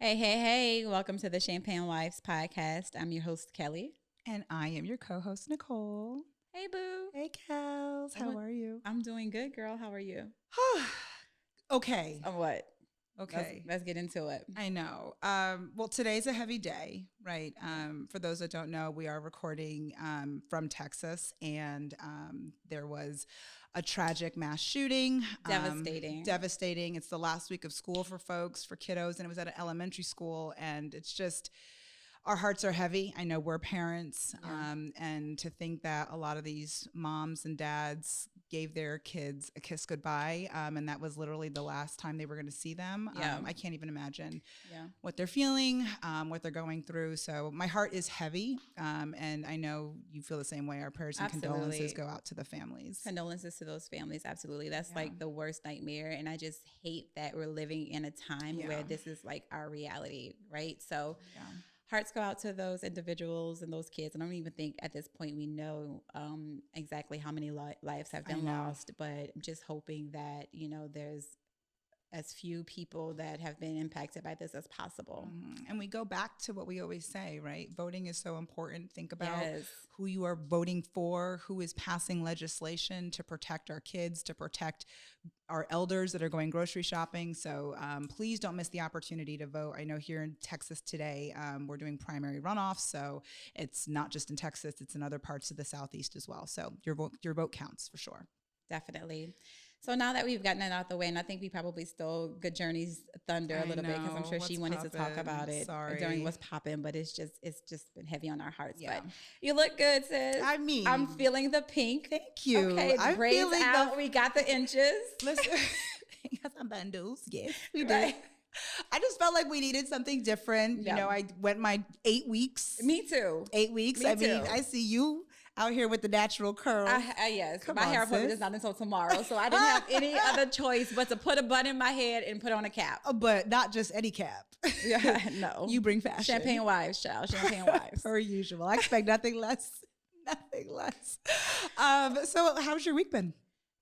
Hey, hey, hey, welcome to the Champagne Wives podcast. I'm your host, Kelly. And I am your co-host, Nicole. Hey, boo. Hey, Kels. How are you? I'm doing good, girl. How are you? Okay. What? Okay. Let's get into it. I know. Well, today's a heavy day, right? For those that don't know, we are recording from Texas, and there was a tragic mass shooting. Devastating. Devastating. It's the last week of school for folks, for kiddos, and it was at an elementary school, and it's just, our hearts are heavy. I know we're parents, and to think that a lot of these moms and dads gave their kids a kiss goodbye, and that was literally the last time they were going to see them. I can't even imagine what they're feeling, what they're going through. So my heart is heavy, and I know you feel the same way. Our prayers and condolences go out to the families. Condolences to those families, absolutely. That's like the worst nightmare, and I just hate that we're living in a time where this is like our reality, right? So hearts go out to those individuals and those kids. I don't even think at this point we know exactly how many lives have been lost, but I'm just hoping that, there's as few people that have been impacted by this as possible. And we go back to what we always say, right? Voting is so important. Think about who you are voting for, who is passing legislation to protect our kids, to protect our elders that are going grocery shopping. So please don't miss the opportunity to vote. I know here in Texas today, we're doing primary runoffs. So it's not just in Texas, it's in other parts of the Southeast as well. So your vote counts for sure. Definitely. So now that we've gotten it out the way, and I think we probably stole Good Journey's thunder a little bit because I'm sure she wanted to talk about it during What's Poppin', but it's just been heavy on our hearts. But you look good, sis. I mean, I'm feeling the pink. Thank you. Okay, the braids out. We got the inches. Listen, we got some bundles. Yes, we did. I just felt like we needed something different. You know, I went my 8 weeks. Me too. 8 weeks. Me too. Mean, I see you out here with the natural curls. Yes. My hair appointment is not until tomorrow, so I didn't have any other choice but to put a bun in my head and put on a cap. But not just any cap. No. You bring fashion. Champagne wives, child. Champagne wives. Per usual. I expect nothing less. Nothing less. So how's your week been?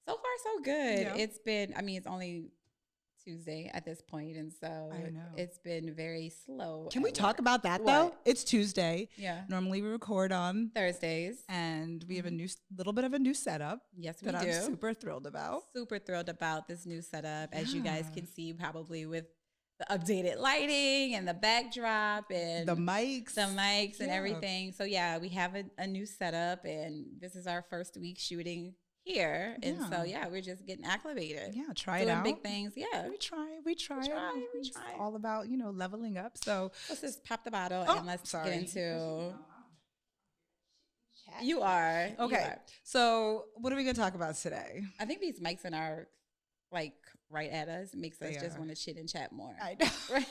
So far, so good. Yeah. It's been, it's only Tuesday at this point, and so it's been very slow. Can we talk about that though? It's Tuesday. Yeah. Normally we record on Thursdays, and we have a little bit of a new setup. Yes, we do. I'm super thrilled about. Super thrilled about this new setup, as you guys can see, probably with the updated lighting and the backdrop and the mics and everything. So we have a new setup, and this is our first week shooting here, and so we're just getting acclimated. Try it out. Big things. We try. It's all about leveling up. So let's just pop the bottle and let's get into. You are okay. You are. So what are we gonna talk about today? I think these mics in our right at us makes us just want to chit and chat more. I know. Right?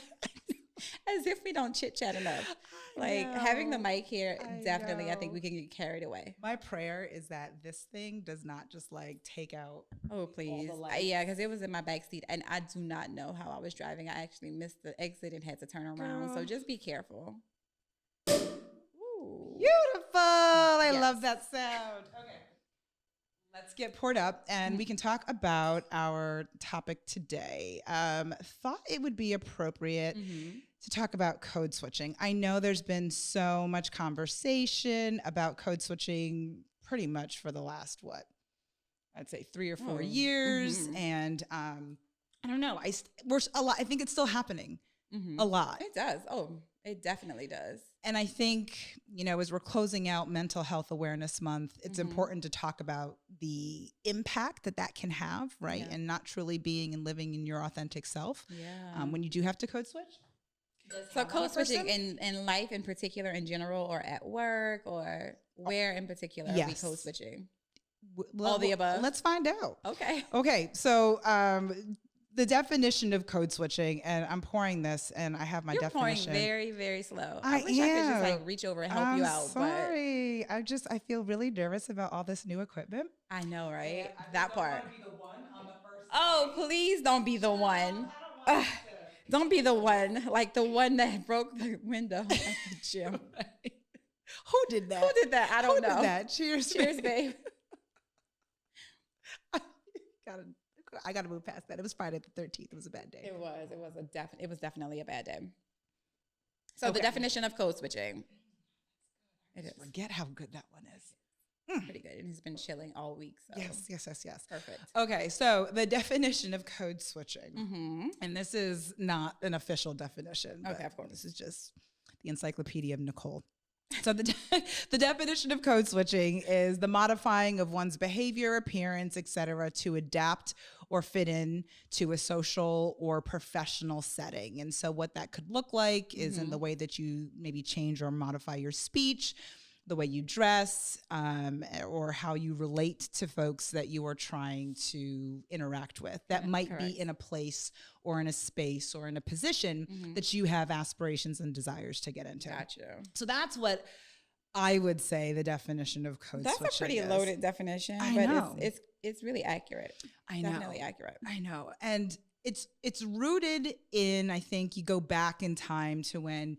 As if we don't chit chat enough. Having the mic here, I think we can get carried away. My prayer is that this thing does not just take out. Oh, please. Because it was in my back seat, and I do not know how I was driving. I actually missed the exit and had to turn around. So just be careful. Ooh. Beautiful. I love that sound. Okay. Let's get poured up, and we can talk about our topic today. Thought it would be appropriate to talk about code switching. I know there's been so much conversation about code switching pretty much for the last, I'd say 3 or 4 years. And I don't know. We're a lot. I think it's still happening a lot. It does. Oh, it definitely does. And I think, as we're closing out Mental Health Awareness Month, it's important to talk about the impact that can have, right? Yeah. And not truly being and living in your authentic self. Yeah. When you do have to code switch. So code switching in life in particular, in general, or at work, or where in particular are we code switching? All the above? Let's find out. Okay. So the definition of code switching, and I'm pouring this, and I have my definition. You're pouring very, very slow. I wish I could just reach over and help you out. Sorry. I feel really nervous about all this new equipment. I know, right? That part. Oh, please don't be the one. Don't be the one, like the one that broke the window at the gym. Who did that? I don't know. Who did that? Cheers, babe. I got to move past that. It was Friday the 13th. It was a bad day. It was definitely a bad day. So the definition of code switching. It is. Forget how good that one is. Pretty good. And it's been chilling all week. So. Yes. Perfect. Okay, so the definition of code switching, and this is not an official definition. Okay, of course. This is just the encyclopedia of Nicole. So the definition of code switching is the modifying of one's behavior, appearance, etc., to adapt or fit in to a social or professional setting. And so what that could look like is in the way that you maybe change or modify your speech, the way you dress, or how you relate to folks that you are trying to interact with that might be in a place or in a space or in a position that you have aspirations and desires to get into. Gotcha. So that's what I would say the definition of code switching is. That's a pretty loaded definition, but it's really accurate. I know. Definitely accurate. I know. And it's rooted in, I think you go back in time to when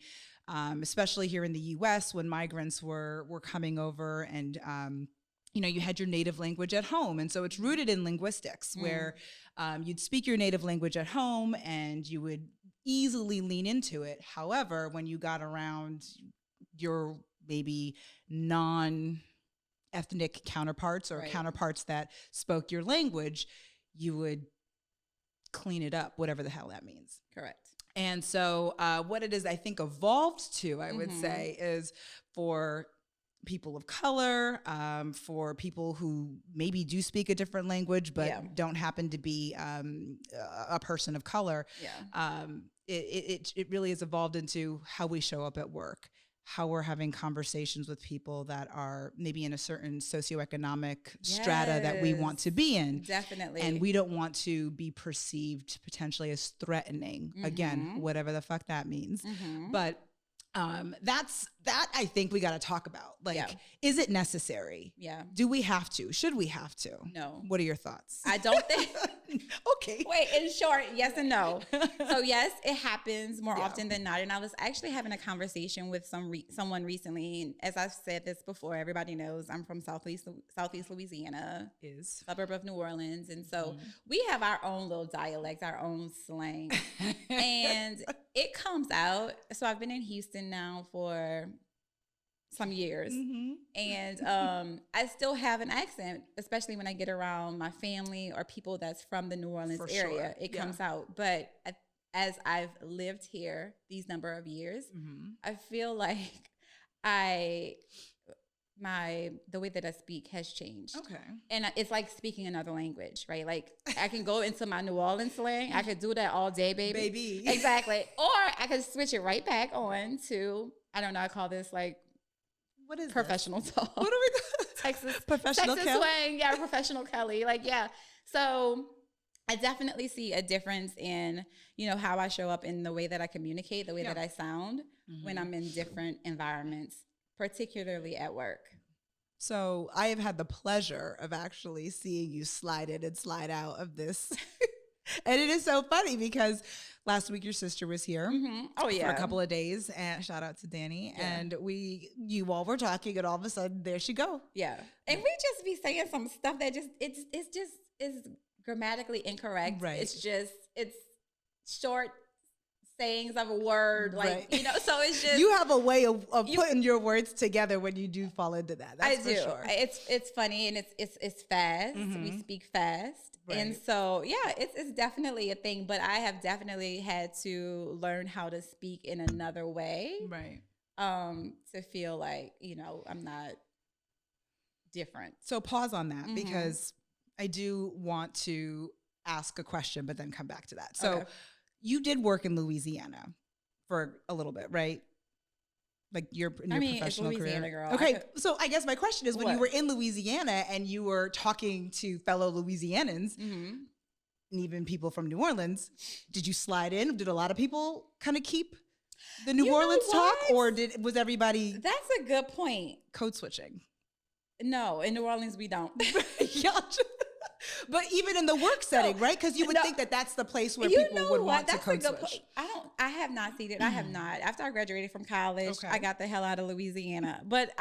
especially here in the U.S., when migrants were coming over, and you had your native language at home, and so it's rooted in linguistics, where you'd speak your native language at home, and you would easily lean into it. However, when you got around your maybe non-ethnic counterparts or counterparts that spoke your language, you would clean it up, whatever the hell that means. Correct. And so what it is, I think, evolved to, I would say, is for people of color, for people who maybe do speak a different language, but don't happen to be a person of color. It really has evolved into how we show up at work, how we're having conversations with people that are maybe in a certain socioeconomic strata that we want to be in. Definitely. And we don't want to be perceived potentially as threatening. Again, whatever the fuck that means. But that I think we got to talk about. Like, is it necessary? Yeah. Do we have to? Should we have to? No. What are your thoughts? I don't think. Okay. Wait, in short, yes and no. So yes, it happens more often than not. And I was actually having a conversation with someone recently. And as I've said this before, everybody knows I'm from Southeast Louisiana, suburb of New Orleans. And so we have our own little dialects, our own slang. And it comes out. So I've been in Houston now for some years. And I still have an accent, especially when I get around my family or people that's from the New Orleans area. It comes out. But as I've lived here these number of years, I feel like the way that I speak has changed. Okay. And it's like speaking another language, right? Like I can go into my New Orleans slang. I could do that all day, baby. Exactly. Or I could switch it right back on to, I don't know, I call this like, what is professional talk? What are we Texas professional Texas Kelly? Swing, professional Kelly. Like, So I definitely see a difference in, how I show up in the way that I communicate, the way that I sound when I'm in different environments, particularly at work. So I have had the pleasure of actually seeing you slide in and slide out of this. And it is so funny because last week your sister was here for a couple of days, and shout out to Danny. And you all were talking, and all of a sudden there she go. Yeah. And we just be saying some stuff that it's just grammatically incorrect. Right. It's short sayings of a word, so it's just, you have a way of putting your words together when you do fall into that. That's I do. For sure. It's funny, and it's fast. We speak fast. Right. And so, it's definitely a thing, but I have definitely had to learn how to speak in another way. Right. To feel like, I'm not different. So pause on that because I do want to ask a question, but then come back to that. So you did work in Louisiana for a little bit, right? Like your professional it's Louisiana, career. Girl. Okay, so I guess my question is, when you were in Louisiana and you were talking to fellow Louisianans and even people from New Orleans, did you slide in? Did a lot of people kind of keep the New Orleans talk, or was everybody? That's a good point. Code switching. No, in New Orleans we don't. But even in the work setting, right? Because you would think that that's the place where people would want to code switch. I have not seen it. I have not. After I graduated from college, I got the hell out of Louisiana. But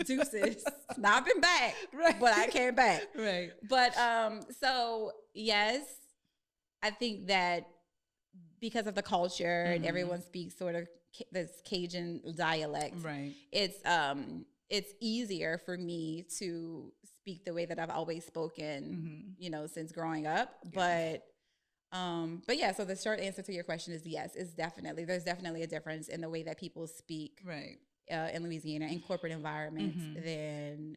deuces, now I've been back, but I came back. Right. But so yes, I think that because of the culture and everyone speaks sort of this Cajun dialect. Right. It's easier for me to speak the way that I've always spoken, since growing up. Yeah. But yeah, so the short answer to your question is yes, there's definitely a difference in the way that people speak. Right. In Louisiana in corporate environments than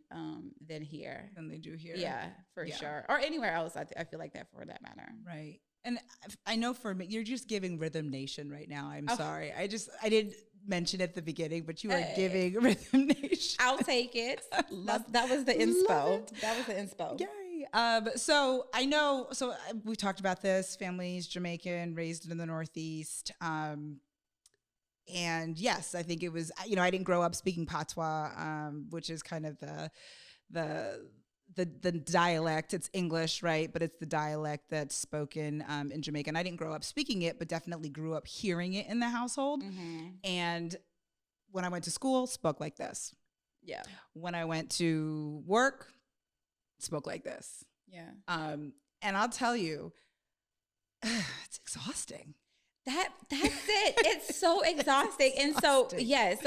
here. Than they do here. Yeah, for sure. Or anywhere else, I feel like that for that matter. Right. And I know for me, you're just giving Rhythm Nation right now. I'm sorry. I didn't mention at the beginning, but you are giving Rhythm Nation. I'll take it. That was the inspo. That was the inspo. Yay. So I know, we talked about this, families, Jamaican, raised in the Northeast. And yes, I think it was, I didn't grow up speaking patois, which is kind of the dialect. It's English, right? But it's the dialect that's spoken in Jamaica. And I didn't grow up speaking it, but definitely grew up hearing it in the household. And when I went to school, spoke like this. Yeah. When I went to work, spoke like this. Yeah. And I'll tell you, it's exhausting. That's it. It's so exhausting. And so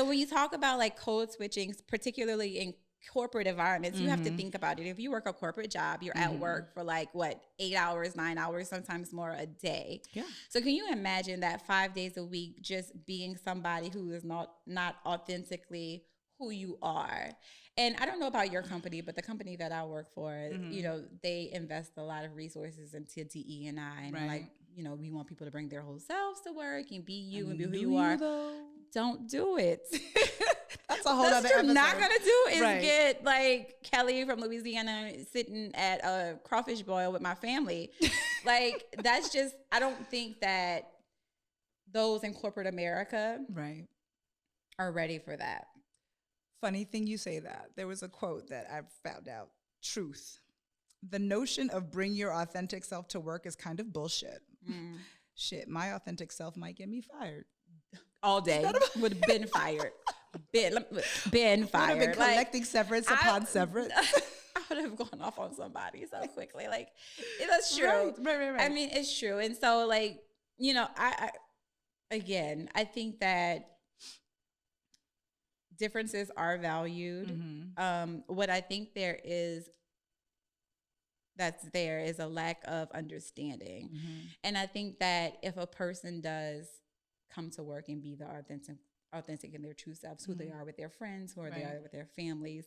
when you talk about like code switching, particularly in corporate environments, you have to think about it. If you work a corporate job, you're at work for 8 hours, 9 hours, sometimes more a day. Yeah. So can you imagine that 5 days a week just being somebody who is not authentically who you are? And I don't know about your company, but the company that I work for, they invest a lot of resources into DE&I, and we want people to bring their whole selves to work and be you and be who you are. Don't do it. That's a whole other episode. What you're not going to do is get like Kelly from Louisiana sitting at a crawfish boil with my family. That's just, I don't think that those in corporate America are ready for that. Funny thing you say that. There was a quote that I found out. Truth. The notion of bring your authentic self to work is kind of bullshit. Shit, my authentic self might get me fired. All day. Would have been fired. Been fired. Would have been collecting separates upon separates. I would have gone off on somebody so quickly. That's true. Right. I mean, it's true. And so I think that differences are valued. What I think there is a lack of understanding. And I think that if a person does come to work and be the authentic in their true selves, who they are with their friends, who they are with their families,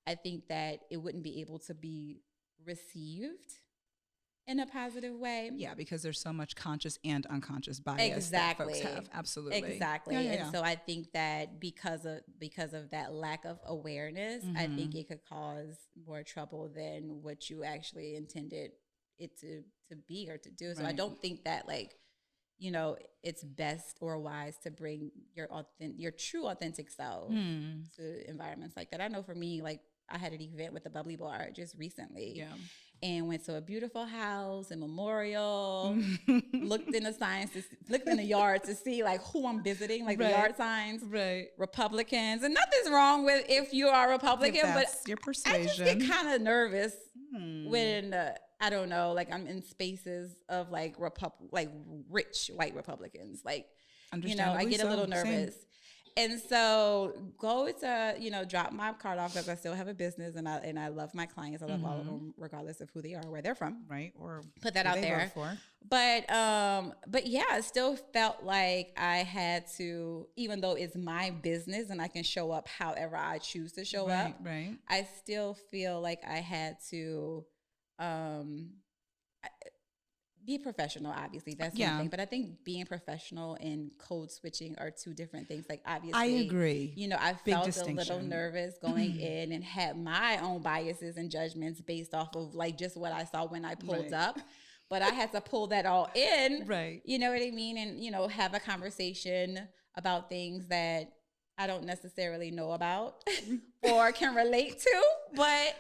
I think that it wouldn't be able to be received in a positive way. Yeah, because there's so much conscious and unconscious bias that folks have. Absolutely. Exactly. And so I think that because of that lack of awareness, I think it could cause more trouble than what you actually intended it to be or to do. So I don't think that it's best or wise to bring your true authentic self to environments like that. I know for me, I had an event with the Bubbly Bar just recently. Yeah. And went to a beautiful house in Memorial, looked in the yard to see who I'm visiting, the yard signs, Republicans. And nothing's wrong with if you are Republican, but your persuasion. I just get kind of nervous when I don't know, I'm in spaces of rich white Republicans. I get a little nervous. Same. And so go to, drop my card off because I still have a business and I love my clients. I love all of them regardless of who they are, where they're from. Right. Or put that out there. But yeah, I still felt like I had to, even though it's my business and I can show up however I choose to show up. Right. I still feel like I had to, be professional, obviously. That's one thing. But I think being professional and code switching are two different things. Obviously. I agree. I felt a little nervous going in and had my own biases and judgments based off of just what I saw when I pulled up. But I had to pull that all in. Right. You know what I mean? And, have a conversation about things that I don't necessarily know about or can relate to, but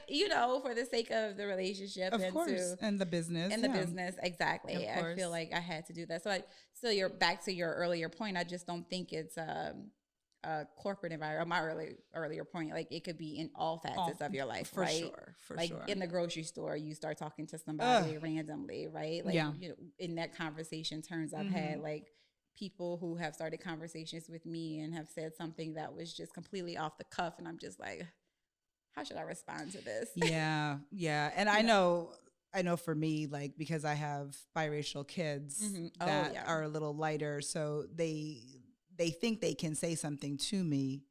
for the sake of the relationship and the business. And the business, exactly. I feel like I had to do that. So you're back to your earlier point. I just don't think it's a a corporate environment, my earlier point, like it could be in all facets of your life, right? For like sure. In the grocery store, you start talking to somebody randomly, right? Like, you know, in that conversation turns, I've had like people who have started conversations with me and have said something that was just completely off the cuff. And I'm just like, how should I respond to this? Yeah. And I know for me, like, because I have biracial kids that are a little lighter, so they think they can say something to me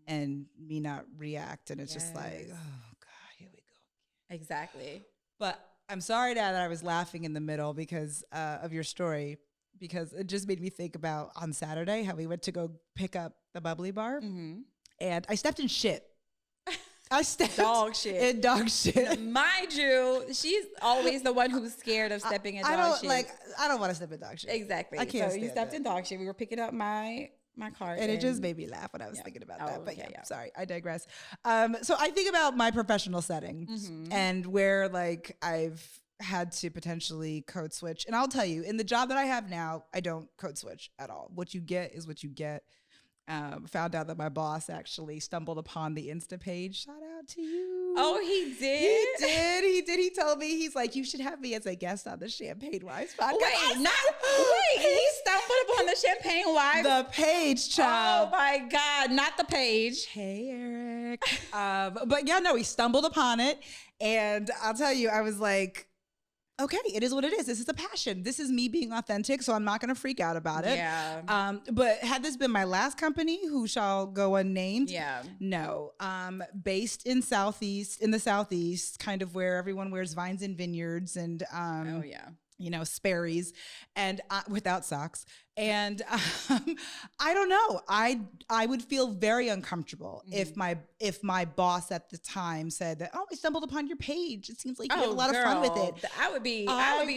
and me not react. And it's just like, oh God, here we go. Exactly. But I'm sorry that I was laughing in the middle because of your story, because it just made me think about on Saturday how we went to go pick up the bubbly bar and I stepped in shit. I stepped dog shit. In dog shit. Mind you, she's always the one who's scared of stepping in dog shit. I don't want to step in dog shit. Exactly. I can't. So you stepped in dog shit. We were picking up my cart. And it just made me laugh when I was thinking about that. But sorry, I digress. So I think about my professional settings and where like I've had to potentially code switch. And I'll tell you, in the job that I have now, I don't code switch at all. What you get is what you get. Found out that my boss actually stumbled upon the Insta page. Shout out to you. Oh, he did? He did. He told me, he's like, you should have me as a guest on the Champagne Wives podcast. He stumbled upon the Champagne Wives? The page, child. Oh my God, not the page. Hey, Eric. But yeah, no, he stumbled upon it. And I'll tell you, I was like, okay, it is what it is. This is a passion. This is me being authentic, so I'm not going to freak out about it. Yeah. But had this been my last company, who shall go unnamed? Yeah. No. Based in the Southeast, kind of where everyone wears Vines and Vineyards and you know, Sperry's, and without socks. And I don't know. I would feel very uncomfortable if my boss at the time said that, oh, I stumbled upon your page. It seems like you had a lot of fun with it. I would be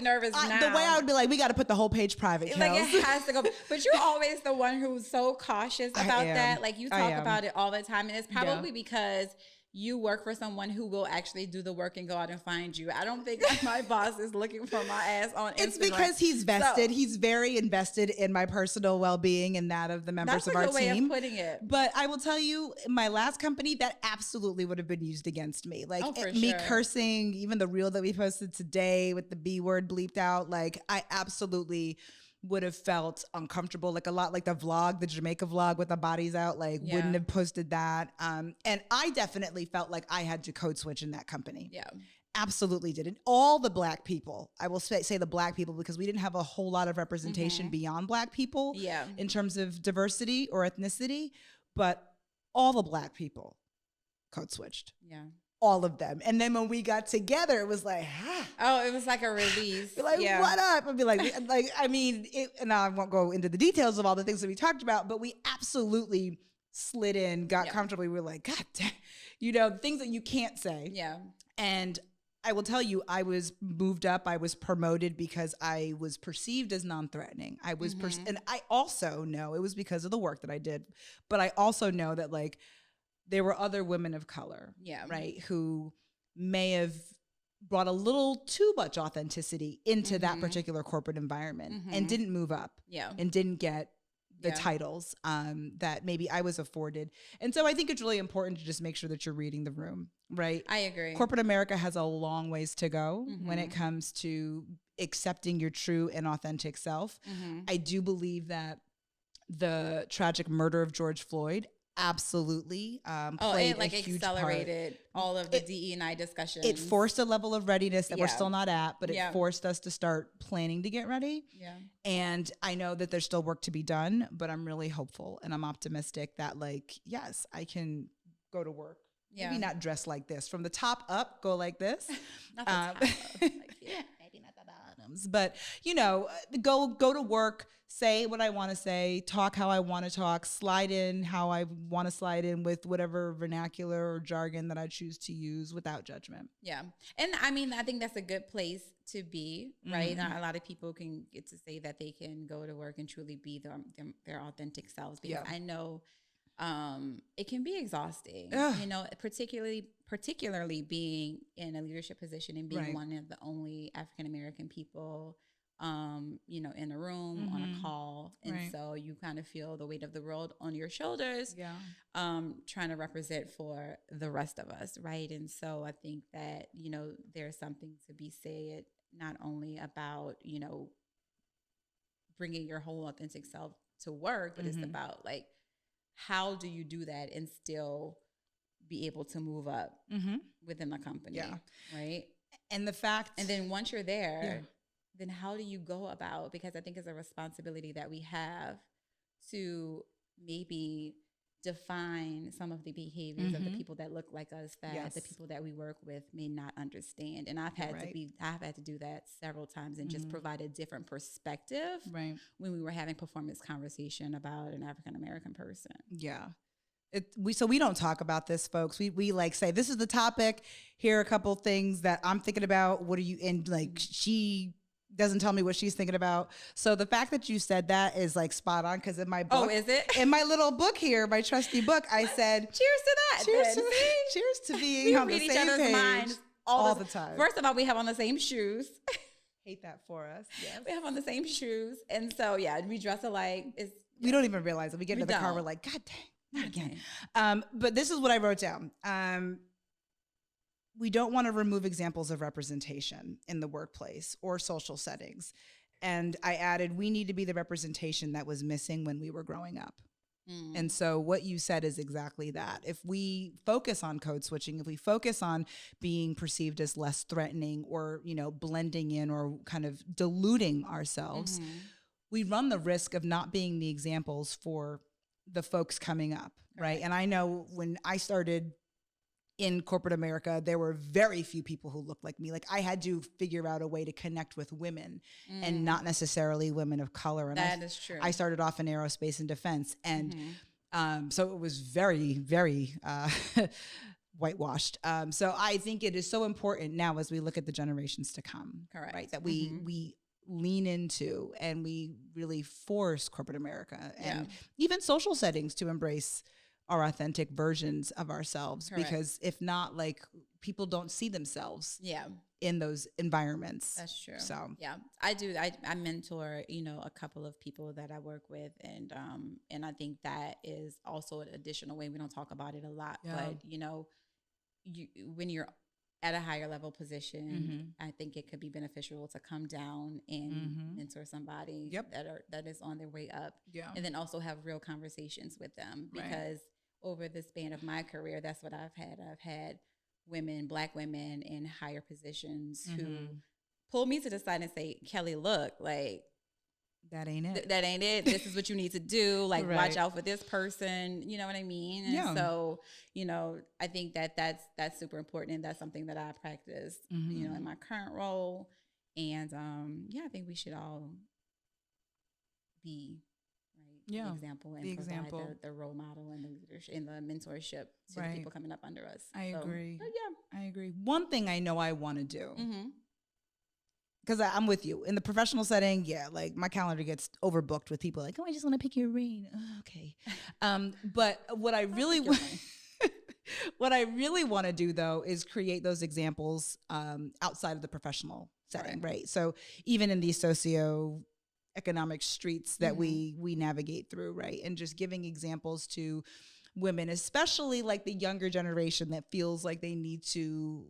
nervous now. The way I would be like, we got to put the whole page private. Like it has to go. But you're always the one who's so cautious about that. Like you talk about it all the time. And it's probably because you work for someone who will actually do the work and go out and find you. I don't think my boss is looking for my ass on Instagram. It's because he's vested. So, he's very invested in my personal well-being and that of the members of our team. That's a good way of putting it. But I will tell you, my last company, that absolutely would have been used against me. Like me cursing, even the reel that we posted today with the B word bleeped out. Like I absolutely would have felt uncomfortable, like a lot like the vlog, the Jamaica vlog with the bodies out, like wouldn't have posted that. And I definitely felt like I had to code switch in that company. Yeah. Absolutely did. And all the Black people, I will say the Black people, because we didn't have a whole lot of representation beyond Black people in terms of diversity or ethnicity, but all the Black people code switched. Yeah. All of them. And then when we got together, it was like, oh, it was like a release. Like, what up? I'd be like, I mean, and I won't go into the details of all the things that we talked about, but we absolutely slid in, got comfortable. We were like, God damn, you know, things that you can't say. Yeah. And I will tell you, I was moved up. I was promoted because I was perceived as non-threatening. I was, and I also know it was because of the work that I did, but I also know that like, there were other women of color, right, who may have brought a little too much authenticity into that particular corporate environment and didn't move up and didn't get the titles that maybe I was afforded. And so I think it's really important to just make sure that you're reading the room, right? I agree. Corporate America has a long ways to go when it comes to accepting your true and authentic self. I do believe that the tragic murder of George Floyd absolutely played like a huge accelerated part. All of the DE&I discussions. It forced a level of readiness that we're still not at, but it forced us to start planning to get ready. Yeah. And I know that there's still work to be done, but I'm really hopeful and I'm optimistic that like, yes, I can go to work. Maybe not dress like this. From the top up, go like this. Not the top up. Maybe not the bottoms. But, you know, go to work, say what I want to say, talk how I want to talk, slide in how I want to slide in with whatever vernacular or jargon that I choose to use without judgment. Yeah. And I mean, I think that's a good place to be, right? Not a lot of people can get to say that they can go to work and truly be their authentic selves, because I know it can be exhausting, you know, particularly being in a leadership position and being one of the only African-American people in a room, on a call. And so you kind of feel the weight of the world on your shoulders, trying to represent for the rest of us. Right. And so I think that, there's something to be said, not only about, bringing your whole authentic self to work, but it's about like, how do you do that and still be able to move up within the company? Yeah. Right. And then once you're there, then how do you go about, because I think it's a responsibility that we have to maybe define some of the behaviors of the people that look like us, that the people that we work with may not understand. And I've had to do that several times and just provide a different perspective when we were having performance conversation about an African-American person. Yeah. So we don't talk about this, folks. We like say, this is the topic. Here are a couple things that I'm thinking about. What are you in? Like, she doesn't tell me what she's thinking about. So the fact that you said that is like spot on, because in my book, is it? In my little book here, my trusty book, I said, cheers to that. Cheers to being on the same page minds all the time. First of all, we have on the same shoes. Hate that for us. Yes. We have on the same shoes. And so, we dress alike. We don't even realize it. We get into the car, we're like, God dang, not again. But this is what I wrote down. We don't want to remove examples of representation in the workplace or social settings. And I added, we need to be the representation that was missing when we were growing up. And so what you said is exactly that. If we focus on code switching, if we focus on being perceived as less threatening or, blending in or kind of diluting ourselves, we run the risk of not being the examples for the folks coming up, right? And I know when I started in corporate America, there were very few people who looked like me. Like, I had to figure out a way to connect with women and not necessarily women of color. And that is true. I started off in aerospace and defense. And so it was very, very whitewashed. So I think it is so important now as we look at the generations to come, right? That we lean into and we really force corporate America and even social settings to embrace our authentic versions of ourselves. Because if not, like, people don't see themselves in those environments. That's true. So I do. I mentor, a couple of people that I work with, and I think that is also an additional way. We don't talk about it a lot, but when you're at a higher level position, I think it could be beneficial to come down and mentor somebody that is on their way up, and then also have real conversations with them, because over the span of my career, that's what I've had. I've had women, Black women in higher positions who pull me to the side and say, Kelly, look, like, that ain't it. That ain't it. This is what you need to do. Like, watch out for this person. You know what I mean? And so, I think that's super important. And that's something that I practice, in my current role. And I think we should all be the example and provide the role model and the leadership and the mentorship to the people coming up under us. I agree. I agree. One thing I know I want to do, because I'm with you in the professional setting. Like, my calendar gets overbooked with people like, oh, I just want to pick your brain. Oh, okay. But what I really want, what I really want to do though is create those examples outside of the professional setting, right? So even in these socioeconomic streets that we navigate through, right? And just giving examples to women, especially like the younger generation that feels like they need to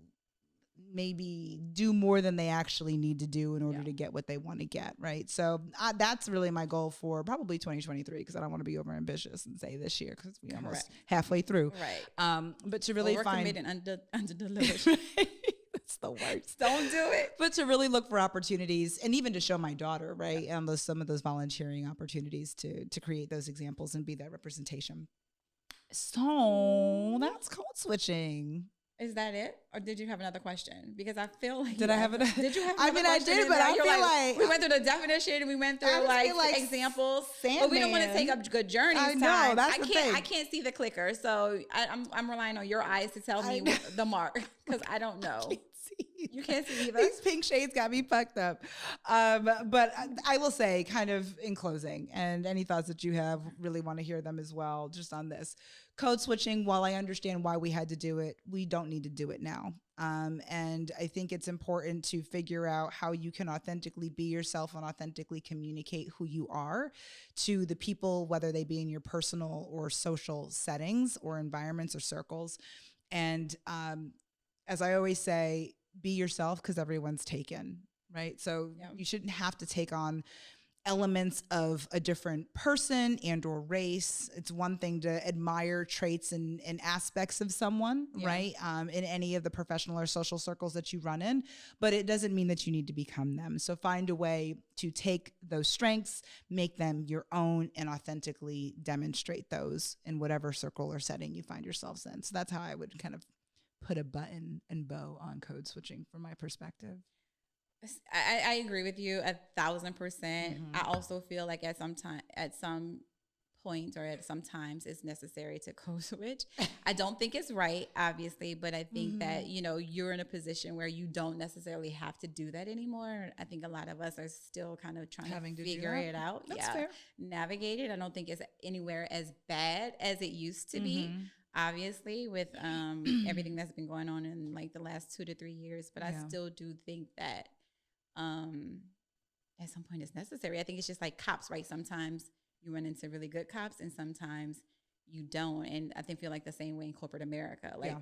maybe do more than they actually need to do in order to get what they want to get, right? So that's really my goal for probably 2023, because I don't want to be over ambitious and say this year, because we're almost halfway through. Right. But to really we're find committed under delivered. It's the worst. Don't do it. But to really look for opportunities, and even to show my daughter, right, and some of those volunteering opportunities to create those examples and be that representation. So that's code switching. Is that it? Or did you have another question? Because I feel like... Did I have another? Did you have another question? I did, but I feel like... We went through the definition and we went through like examples. But we don't want to take up good journeys. I know, that's the thing. I can't see the clicker. So I'm relying on your eyes to tell me the mark, because I don't know. You can't see either. These pink shades got me fucked up. But I will say, kind of in closing, and any thoughts that you have, really want to hear them as well, just on this. Code switching, while I understand why we had to do it, we don't need to do it now. And I think it's important to figure out how you can authentically be yourself and authentically communicate who you are to the people, whether they be in your personal or social settings or environments or circles. And as I always say, be yourself, because everyone's taken, right? So you shouldn't have to take on elements of a different person and or race. It's one thing to admire traits and aspects of someone, right? In any of the professional or social circles that you run in, but it doesn't mean that you need to become them. So find a way to take those strengths, make them your own, and authentically demonstrate those in whatever circle or setting you find yourselves in. So that's how I would kind of put a button and bow on code switching from my perspective. I agree with you 1,000%. I also feel like at some point or at some times it's necessary to code switch. I don't think it's right, obviously, but I think that, you know, you're in a position where you don't necessarily have to do that anymore. I think a lot of us are still kind of trying to figure it out. That's fair. Navigate it. I don't think it's anywhere as bad as it used to be. Obviously, with everything that's been going on in like the last 2 to 3 years, but I still do think that at some point it's necessary. I think it's just like cops, right? Sometimes you run into really good cops and sometimes you don't. And I feel like the same way in corporate America. Like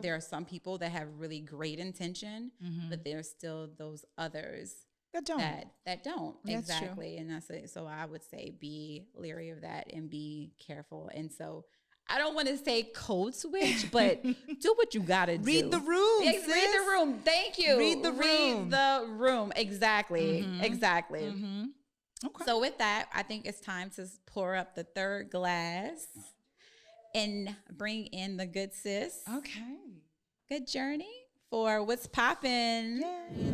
there are some people that have really great intention, but there's still those others that don't. That don't. That's exactly. True. And so I would say be leery of that and be careful. And so I don't want to say code switch, but do what you got to do. Read the room. Read the room. Thank you. Read the room. Exactly. Exactly. Okay. So with that, I think it's time to pour up the third glass and bring in the good sis. Okay. Good journey for what's poppin'.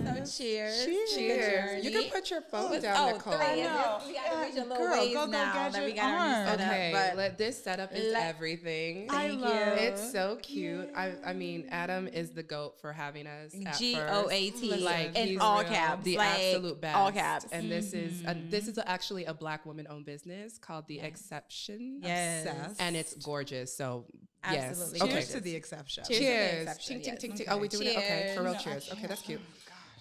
So cheers. Cheers. You can put your phone down, Nicole. I know. We got to reach a little ways now that we got our setup. Okay, but this setup is everything. Thank you. It's so cute. I mean, Adam is the GOAT for having us at GOAT, like in all caps, the like, absolute best. All caps. And this is actually a Black woman-owned business called The Exception. Yes. And it's gorgeous. So absolutely. Yes. Cheers to the exception. Cheers. Tink, tink, tink, tink. Oh, we doing it? Okay, for real, cheers. Okay, that's cute.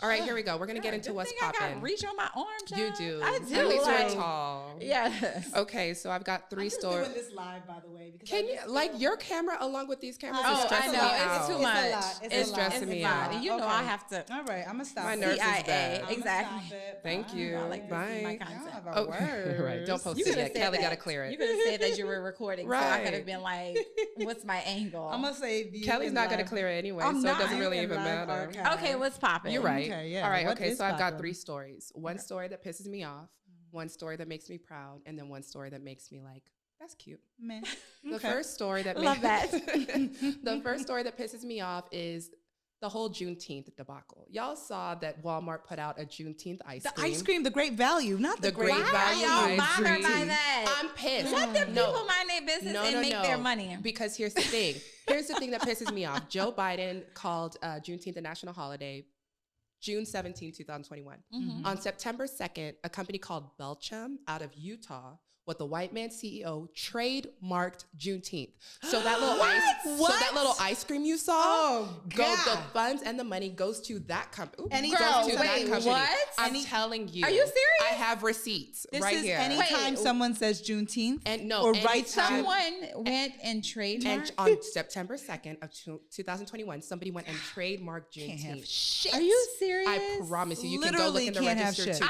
All right, here we go. We're going to get into what's popping. I got reach on my arm, child. You do. I do. At least you're tall. Yes. Okay, so I've got 3 stories. I'm doing this live, by the way. Because can you, like, your camera along with these cameras is I stressing me know. out. It's too much. It's stressing me out. You know I have to. All right, I'm going to stop. My nerves is bad. Exactly. Thank you. I like to see my content. Oh, right. Don't post it yet. Kelly got to clear it. You could have said that you were recording, so I could have been like, what's my angle? I'm going to say Kelly's not going to clear it anyway, so it doesn't really even matter. Okay, what's popping? You're right. Okay, all right, okay, so I've got 3 stories. One story that pisses me off, one story that makes me proud, and then one story that makes me like, that's cute. Man. The first story that the first story that pisses me off is the whole Juneteenth debacle. Y'all saw that Walmart put out a Juneteenth ice cream. The ice cream, the great value, not the great value. Y'all bothered by that? I'm pissed. Let them people mind their business and make their money. Because here's the thing. Here's the thing that pisses me off. Joe Biden called Juneteenth a national holiday June 17, 2021. On September 2nd, a company called Belcham out of Utah with the white man CEO trademarked Juneteenth. So that little ice cream you saw, the funds and the money goes to that company. What? I'm telling you. Are you serious? I have receipts this right is here. Anytime someone says Juneteenth, and no, or right someone went and trademarked. And on September 2nd of 2021, somebody went and trademarked Juneteenth. Can't have shit. Are you serious? I promise you. You Literally can go look in the register today.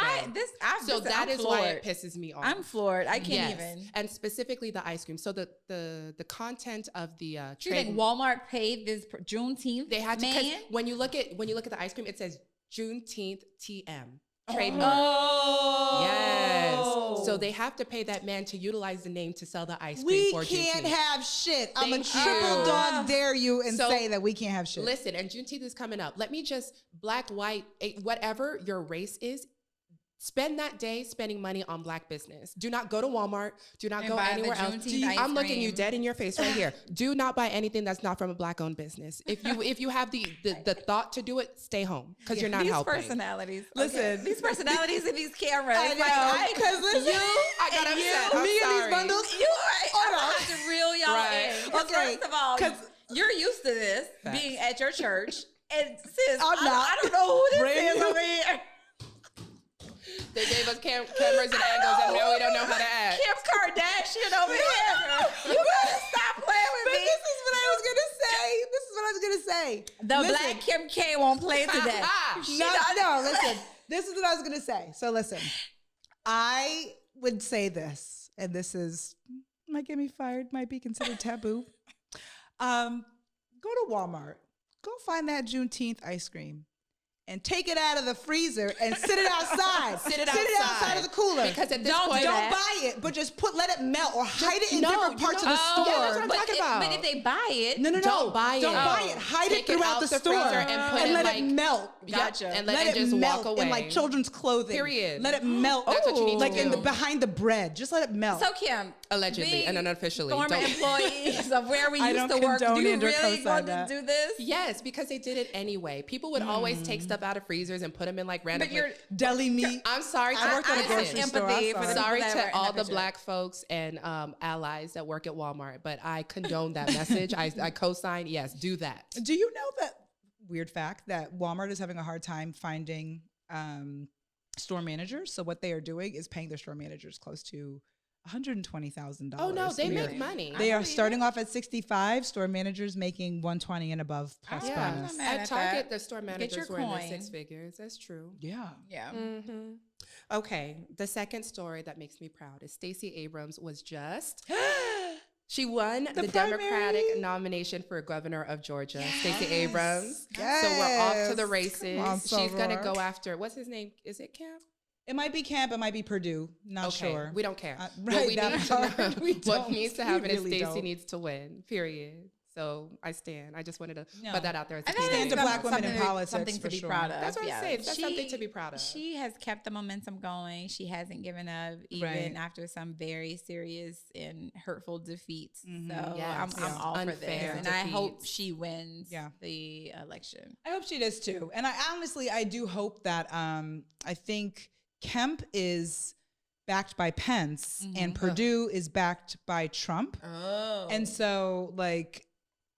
That is why it pisses me off. I'm floored. I can't even. And specifically the ice cream. So the content of the trade. You think Walmart paid this Juneteenth? They had to, because when you look at the ice cream, it says Juneteenth TM. Trademark. Yes. So they have to pay that man to utilize the name to sell the ice cream for Juneteenth. We can't have shit. I'm a triple dog dare you and say that we can't have shit. Listen, and Juneteenth is coming up. Let me just, black, white, whatever your race is, Spend that day spending money on Black business. Do not go to Walmart. Do not go anywhere else. I'm looking you dead in your face right here. Do not buy anything that's not from a Black-owned business. If you have the thought to do it, stay home because you're not helping. These personalities. Listen. Okay. These personalities and these cameras. I know. Because listen. I got upset. Me and these bundles. You right. I'm going to have to reel y'all in. Okay. First of all, you're used to this being at your church. And sis, I don't know who this is over here. They gave us cameras and angles, and now we don't know how to act. Kim Kardashian over here. You better stop playing with me. This is what I was gonna say. The Black Kim K won't play today. No, listen. This is what I was gonna say. So listen, I would say this, and this might get me fired, might be considered taboo. Go to Walmart. Go find that Juneteenth ice cream. And take it out of the freezer and sit it outside. Sit it outside of the cooler. Because at this point, don't buy it, but just let it melt or hide it in different parts of the store. Yeah, that's what I'm talking about. But if they buy it, no, don't buy it. Don't buy it. Hide it throughout the store and let it melt. Gotcha. And let it just walk away. In like children's clothing. Period. Let it melt. That's what you need to do. Behind the bread. Just let it melt. So Kim, allegedly and unofficially, former employees of where we used to work, do you really want to do this? Yes, because they did it anyway. People would always take stuff out of freezers and put them in like random. But deli meat. I'm sorry. I worked at a grocery store. Sorry to all the Black folks and allies that work at Walmart, but I condone that message. I co-sign. Yes, do that. Do you know that weird fact that Walmart is having a hard time finding store managers? So what they are doing is paying their store managers close to $120,000. Oh no, they make money. They are starting off at 65. Store managers making 120 and above plus bonus. At Target, the store managers were in the six figures. That's true. Yeah. Mm-hmm. Okay, the second story that makes me proud is Stacey Abrams was just. She won the Democratic nomination for governor of Georgia. Yes. Stacey Abrams. Yes. So we're off to the races. On, she's gonna go after what's his name? Is it Camp? It might be Camp. It might be Purdue. Not sure. We don't care. Right. What needs to happen is Stacey needs to win. Period. So I stand. I just wanted to put that out there. I stand to Black women in politics. Something to be proud of. That's what I'm saying. That's something to be proud of. She has kept the momentum going. She hasn't given up even after some very serious and hurtful defeats. Mm-hmm. So I'm all for this. And I hope she wins the election. I hope she does too. And I do hope that I think Kemp is backed by Pence and Purdue is backed by Trump. Oh. And so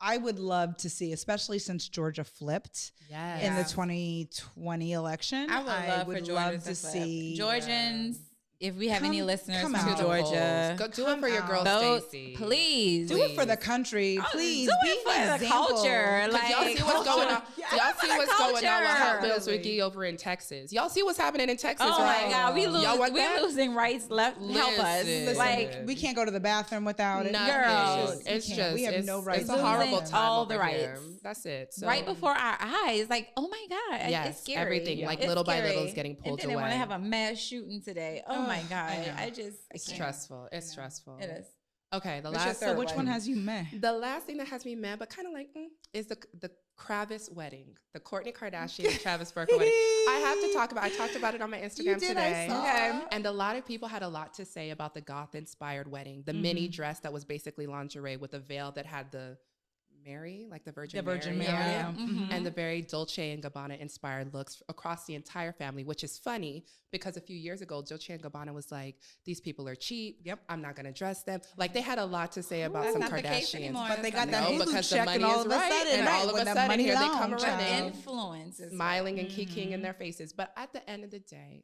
I would love to see, especially since Georgia flipped in the 2020 election. I would love to see Georgians. If we have any listeners from Georgia, go do it for your girl, Stacey. Please do it for the country. Please do it for the culture. Y'all see what's going on? Y'all see what's going on with Hot Wheels Wiki over in Texas? Y'all see what's happening in Texas? Oh right? my God, we're losing rights left. Help us. Listen, we can't go to the bathroom without it. No, girl, it's just we have no rights. It's a horrible time. All the rights. That's it. So, right before our eyes, oh my God, yes, it's scary. Everything little by little is getting pulled away. And then they want to have a mass shooting today. Oh my God. It's stressful. It's stressful. It is. Okay, so which one has you mad? The last thing that has me mad, but kind of is the Kravis wedding, the Kourtney Kardashian Travis Barker wedding. I talked about it on my Instagram today. Okay. And a lot of people had a lot to say about the goth-inspired wedding, the mini dress that was basically lingerie with a veil that had the Mary, like the Virgin Mary. Yeah. Mm-hmm. And the very Dolce and Gabbana inspired looks across the entire family, which is funny because a few years ago, Dolce and Gabbana was like, these people are cheap. Yep. I'm not going to dress them. They had a lot to say about some Kardashians. But they got that Hulu check and all of a sudden, and all of a sudden here they come around. Influences. Smiling and kikiing in their faces. But at the end of the day,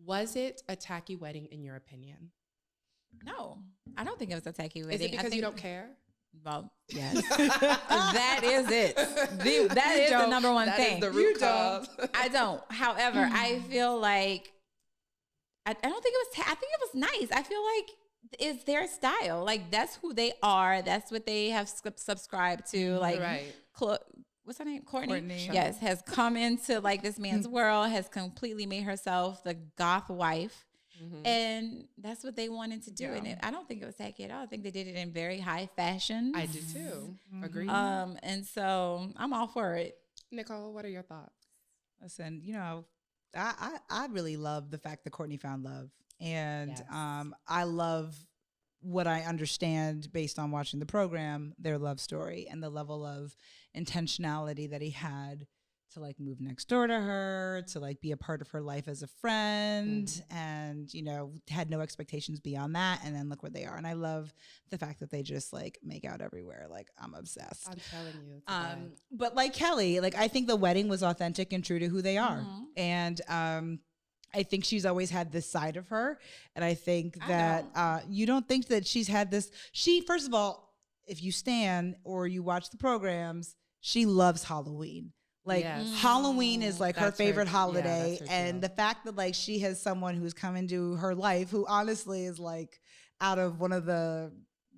was it a tacky wedding in your opinion? No, I don't think it was a tacky wedding. Is it because you don't care? Well, yes. That is it. That is the number one thing. That is the root cause. I don't. However, I feel like I don't think it was. I think it was nice. I feel like it's their style. That's who they are. That's what they have subscribed to. Right. What's her name? Kourtney. Yes, has come into this man's world. Has completely made herself the goth wife. Mm-hmm. And that's what they wanted to do. Yeah. And I don't think it was tacky at all. I think they did it in very high fashion. I do too. Agreed. And so I'm all for it. Nicole, what are your thoughts? Listen, I really love the fact that Courtney found love. And I love what I understand based on watching the program, their love story and the level of intentionality that he had to like move next door to her, to like be a part of her life as a friend, and, you know, had no expectations beyond that. And then look where they are. And I love the fact that they just like make out everywhere. Like, I'm obsessed. I'm telling you. But like Kelly, like, I think the wedding was authentic and true to who they are. And I think she's always had this side of her. And I think that you don't think that she's had this. She, first of all, if you stan or you watch the programs, she loves Halloween. Like, Halloween is like her favorite holiday. And the fact that like she has someone who's come into her life who honestly is like out of one of the,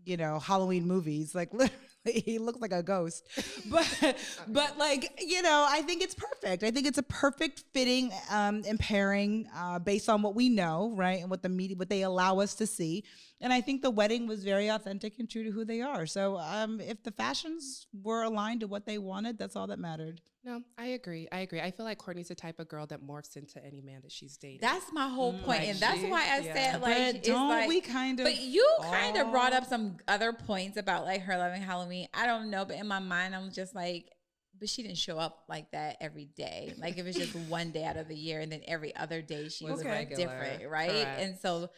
you know, Halloween movies, like literally he looks like a ghost. But like, you know, I think it's perfect. I think it's a perfect fitting and pairing based on what we know, right? And what the media, what they allow us to see. And I think the wedding was very authentic and true to who they are. So if the fashions were aligned to what they wanted, that's all that mattered. No, I agree. I feel like Courtney's the type of girl that morphs into any man that she's dating. That's my whole point. And that's why I said, like, but don't like, we kind of. But you kind of brought up some other points about like her loving Halloween. I don't know, but in my mind, I'm just like, but she didn't show up like that every day. Like, if it's just one day out of the year, and then every other day she was different, right? Correct. And so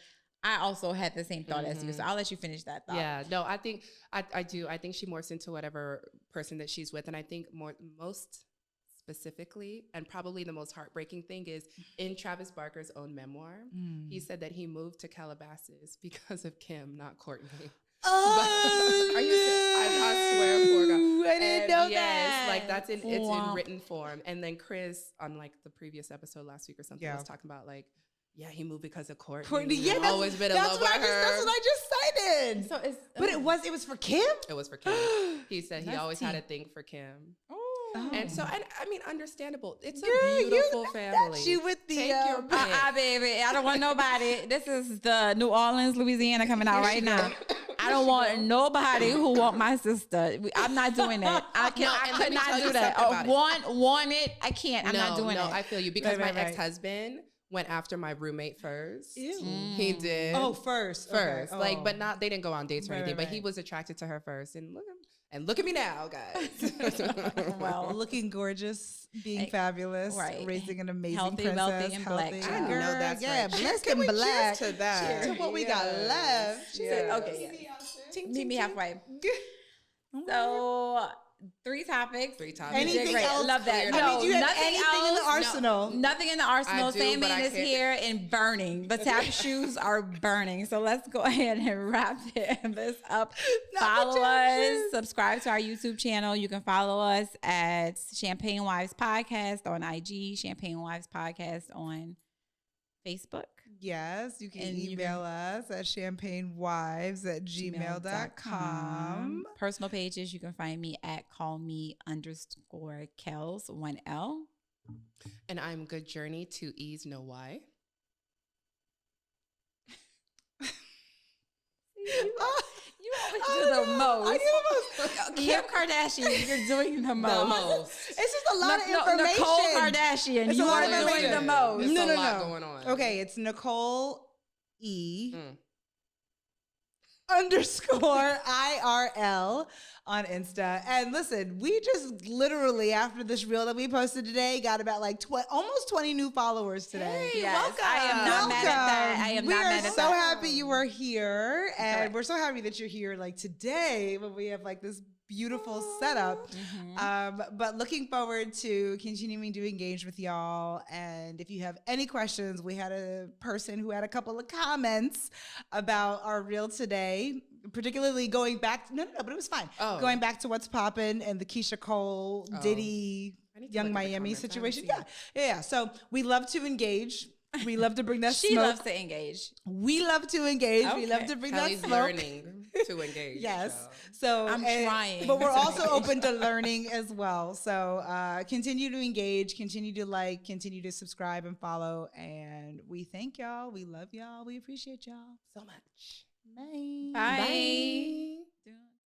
I also had the same thought as you. So I'll let you finish that thought. Yeah, no, I think I do. I think she morphs into whatever person that she's with. And I think most specifically, and probably the most heartbreaking thing is in Travis Barker's own memoir, he said that he moved to Calabasas because of Kim, not Courtney. Oh, I swear, poor God. I didn't know that. Like it's in written form. And then Chris, on like the previous episode last week or something, was talking about like, he moved because of Courtney. Yeah, that's always been in love with her. That's what I just cited. So but it was for Kim? It was for Kim. He said he always had a thing for Kim. And so, and I mean, understandable. It's a beautiful family. You with the take your pick. Baby, I don't want nobody. This is the New Orleans, Louisiana coming out right now. I don't want nobody who want my sister. I'm not doing that. I could not do that. Want it. I can't. I'm not doing it. No, I feel you because my ex-husband went after my roommate first. He did. Oh, first. Okay. Like, but not. They didn't go on dates or anything. But he was attracted to her first, and look at me now, guys. Well, looking gorgeous, being fabulous, raising an amazing healthy, princess, wealthy, and black. I know that's right. Blessed and black. To that. To what we got left. She said, okay, meet me halfway. So 3 topics. Anything else? Love that. No, I mean, do you have anything in the arsenal? No, nothing in the arsenal. Sandman is here and burning. The tap shoes are burning. So let's go ahead and wrap this up. Follow us. Subscribe to our YouTube channel. You can follow us at Champagne Wives Podcast on IG, Champagne Wives Podcast on Facebook. Yes, you can email us at champagnewives@gmail.com. Personal pages, you can find me at callme_Kels, 1L. And I'm Good Journey to Ease No Why. You always do the most. I do the most. Kim Kardashian, you're doing the most. It's just a lot of information. Nicole Kardashian, you are doing the most. There's a lot going on. Okay, it's Nicole _IRL on Insta. And listen, we just literally, after this reel that we posted today, got about like almost 20 new followers today. Hey, yes, welcome. I am not mad at that. We are so happy you are here. And we're so happy that you're here like today when we have like this beautiful setup. But looking forward to continuing to engage with y'all. And if you have any questions, we had a person who had a couple of comments about our reel today, particularly going back. No, but it was fine. Going back to what's poppin' and the Keisha Cole, Diddy, Young Miami situation. Yeah. So we love to engage. We love to bring that She smoke. loves to engage. We love to engage. Okay. We love to bring Kelly's that smoke. learning to engage. Yes. So I'm trying. But we're also open to learning as well. So continue to engage, continue to like, continue to subscribe and follow. And we thank y'all. We love y'all. We appreciate y'all So much. Bye. Bye.